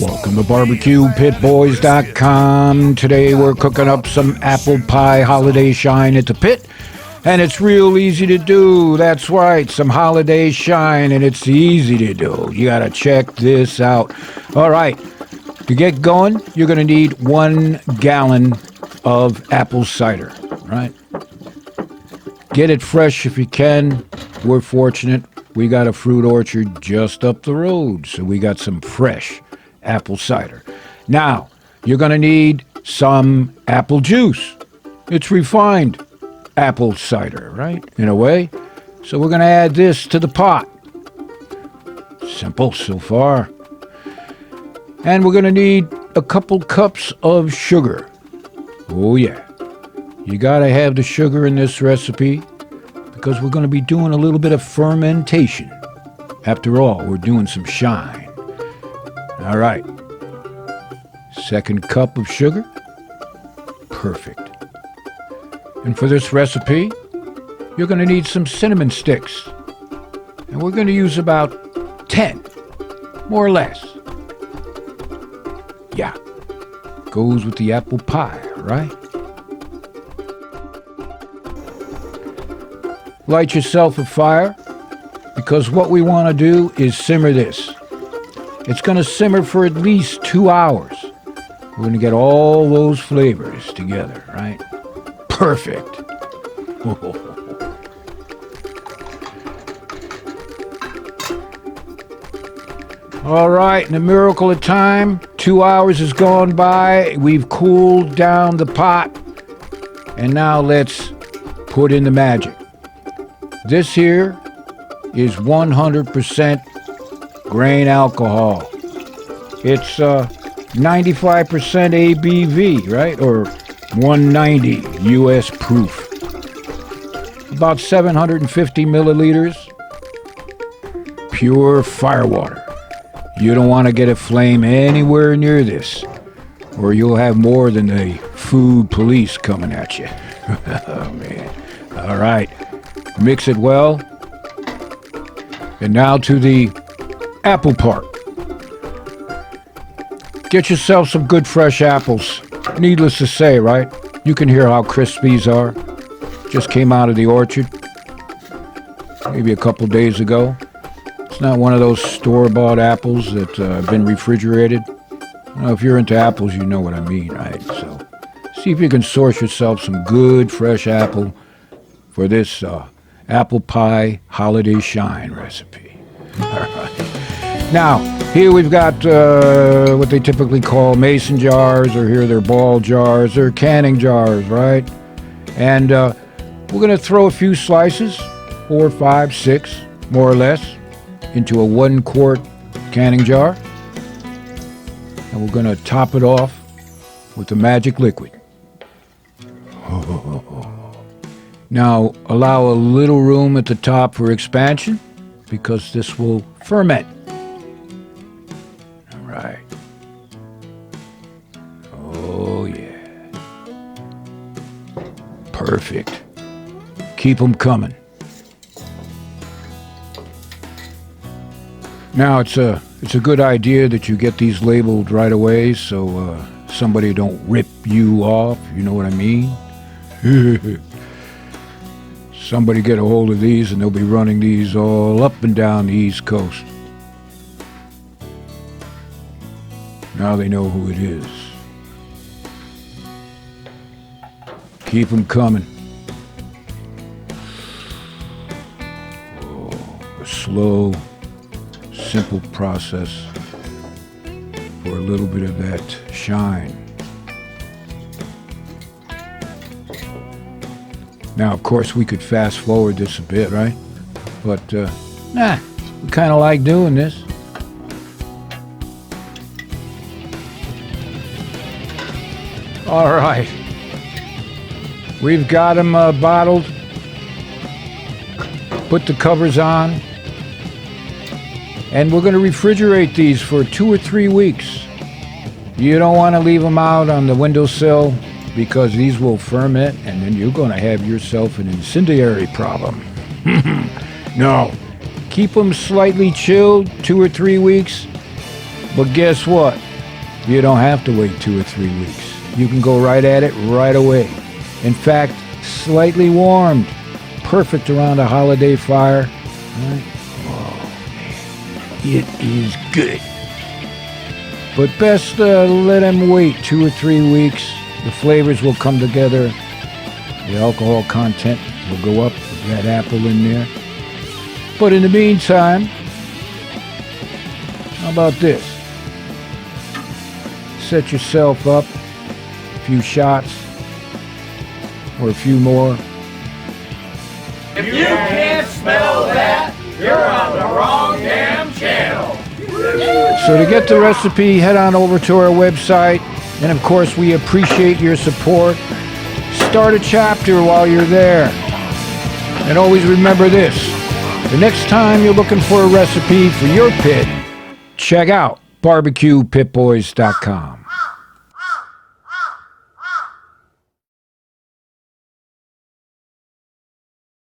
Welcome to BBQPitBoys.com. Today we're cooking up some apple pie holiday shine at the pit. And it's real easy to do. That's right, some holiday shine, and it's easy to do. You gotta check this out. All right, to get going, you're gonna need 1 gallon of apple cider, right? Get it fresh if you can. We're fortunate. We got a fruit orchard just up the road, so we got some fresh apple cider. Now, you're gonna need some apple juice. It's refined apple cider, right? In a way. So we're going to add this to the pot. Simple so far. And we're going to need a couple cups of sugar. Oh yeah. You got to have the sugar in this recipe because we're going to be doing a little bit of fermentation. After all, we're doing some shine. All right. 2nd cup of sugar. Perfect. And for this recipe, you're going to need some cinnamon sticks. And we're going to use about 10, more or less. Yeah, goes with the apple pie, right? Light yourself a fire, because what we want to do is simmer this. It's going to simmer for at least 2 hours. We're going to get all those flavors together, right? Perfect. All right, in a miracle of time, 2 hours has gone by. We've cooled down the pot. And now let's put in the magic. This here is 100% grain alcohol. It's 95% ABV, right? Or 190 U.S. proof. About 750 milliliters. Pure firewater. You don't want to get a flame anywhere near this, or you'll have more than the food police coming at you. Oh, man. All right. Mix it well. And now to the apple part. Get yourself some good fresh apples. Needless to say, right? You can hear how crisp these are. Just came out of the orchard. Maybe a couple days ago. It's not one of those store-bought apples that have been refrigerated. Well, if you're into apples, you know what I mean, right? So, see if you can source yourself some good fresh apple for this apple pie holiday shine recipe. All right. Now, here we've got what they typically call mason jars, or here they're ball jars, or canning jars, right? And we're going to throw a few slices, 4, 5, 6, more or less, into a 1-quart canning jar. And we're going to top it off with the magic liquid. Now, allow a little room at the top for expansion, because this will ferment. Right. Oh, yeah. Perfect. Keep them coming. Now, it's a good idea that you get these labeled right away so somebody don't rip you off, you know what I mean? Somebody get a hold of these and they'll be running these all up and down the East Coast. Now they know who it is. Keep them coming. Oh, a slow, simple process for a little bit of that shine. Now, of course, we could fast forward this a bit, right? But, we kind of like doing this. All right. We've got them bottled. Put the covers on. And we're going to refrigerate these for 2 or 3 weeks. You don't want to leave them out on the windowsill, because these will ferment, and then you're going to have yourself an incendiary problem. No. Keep them slightly chilled 2 or 3 weeks. But guess what? You don't have to wait 2 or 3 weeks. You can go right at it right away. In fact, slightly warmed. Perfect around a holiday fire. Right? Oh, man. It is good. But best let them wait 2 or 3 weeks. The flavors will come together. The alcohol content will go up with that apple in there. But in the meantime, how about this? Set yourself up a few shots or a few more. If you can't smell that, you're on the wrong damn channel. So to get the recipe, head on over to our website. And of course, we appreciate your support. Start a chapter while you're there. And always remember this. The next time you're looking for a recipe for your pit, check out BBQPitBoys.com.